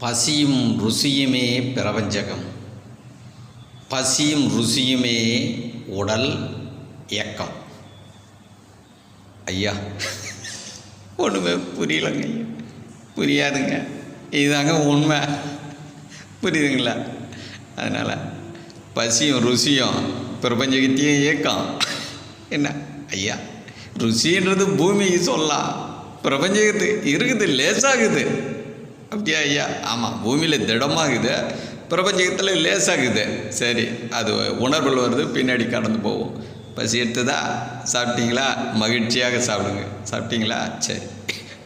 பசியும் ருசியுமே பிரபஞ்சகம், பசியும் ருசியுமே உடல் இயக்கம். ஐயா ஒன்றுமே புரியலைங்க ஐயா, புரியாதுங்க. இதுதாங்க உண்மை, புரியுதுங்களா? அதனால் பசியும் ருசியும் பிரபஞ்சகத்தையும் இயக்கம். என்ன ஐயா, ருசின்றது பூமிக்கு சொல்லலாம், பிரபஞ்சத்துக்கு இருக்குது, லேசாகுது. அப்படியா ஐயா? ஆமாம், பூமியில் திடமாகுது, பிரபஞ்சத்தில் லேசாகுது. சரி, அது உணர்வுகள் வருது, பின்னாடி கடந்து போவோம். பசி எடுத்ததா? சாப்பிட்டீங்களா? மகிழ்ச்சியாக சாப்பிடுங்க. சாப்பிட்டீங்களா? சரி,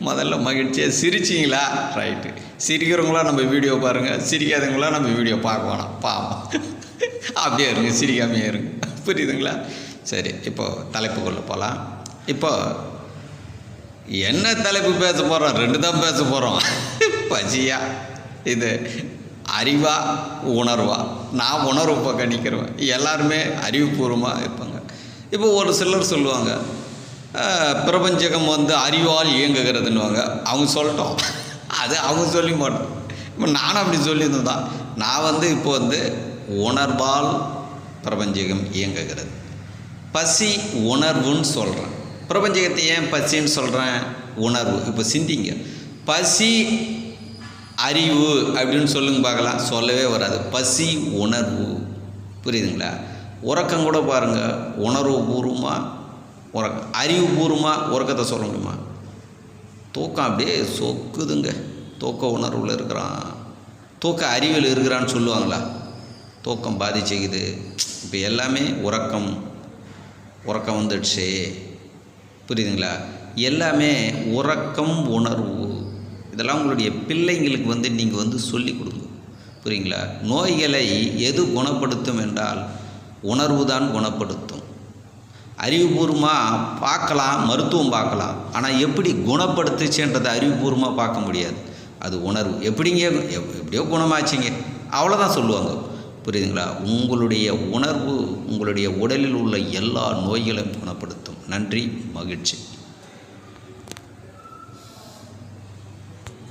முதல்ல மகிழ்ச்சியாக சிரிச்சிங்களா? ரைட்டு. சிரிக்கிறவங்களாம் நம்ம வீடியோ பாருங்கள், சிரிக்காதவங்களாம் நம்ம வீடியோ பார்க்க வேணாம், பாவம். அப்படியே இருங்க, சிரிக்காமையே இருங்க. புரியுதுங்களா? சரி, இப்போது தலைப்புக்குள்ளே போகலாம். இப்போ என்ன தலைப்பு பேச போகிறோம்? ரெண்டு தான் பேச போகிறோம். பசியா, இது அறிவா உணர்வா? நான் உணர்வு பக்கம் நிற்கிறேன், எல்லாருமே அறிவுபூர்வமாக இருப்பாங்க. இப்போ ஒரு சிலர் சொல்லுவாங்க, பிரபஞ்சகம் அறிவால் இயங்குகிறதுன்னுவாங்க. அவங்க சொல்லட்டும், அது அவங்க சொல்லி மாட்டோம். இப்போ நானும் அப்படி சொல்லியிருந்தேன் தான். நான் இப்போ உணர்வால் பிரபஞ்சகம் இயங்குகிறது. பசி உணர்வுன்னு சொல்கிறேன். பிரபஞ்சகத்தை ஏன் பசின்னு சொல்கிறேன்? உணர்வு. இப்போ சிந்திங்க, பசி அறிவு அப்படின்னு சொல்லுங்க பார்க்கலாம். சொல்லவே வராது. பசி உணர்வு. புரியுதுங்களா? உறக்கம் கூட பாருங்கள், உணர்வு பூர்வமாக உறக்கம், அறிவுபூர்வமாக உறக்கத்தை சொல்ல முடியுமா? தூக்கம் அப்படியே சொக்குதுங்க. தூக்க உணர்வில் இருக்கிறான், தூக்க அறிவில் இருக்கிறான்னு சொல்லுவாங்களா? தூக்கம் பாதிச்சுக்குது. இப்போ எல்லாமே உறக்கம் வந்துடுச்சு. புரியுதுங்களா? எல்லாமே உறக்கம் உணர்வு. இதெல்லாம் உங்களுடைய பிள்ளைங்களுக்கு நீங்கள் சொல்லி கொடுங்க. புரியுங்களா? நோய்களை எது குணப்படுத்தும் என்றால் உணர்வு தான் குணப்படுத்தும். அறிவுபூர்வமாக பார்க்கலாம், மருத்துவம் பார்க்கலாம், ஆனால் எப்படி குணப்படுத்துச்சுன்றதை அறிவுபூர்வமாக பார்க்க முடியாது. அது உணர்வு. எப்படியோ குணமாச்சிங்க, அவ்வளோதான் சொல்லுவாங்க. புரியுதுங்களா? உங்களுடைய உணர்வு உங்களுடைய உடலில் உள்ள எல்லா நோய்களையும் குணப்படுத்தும். நன்றி, மகிழ்ச்சி.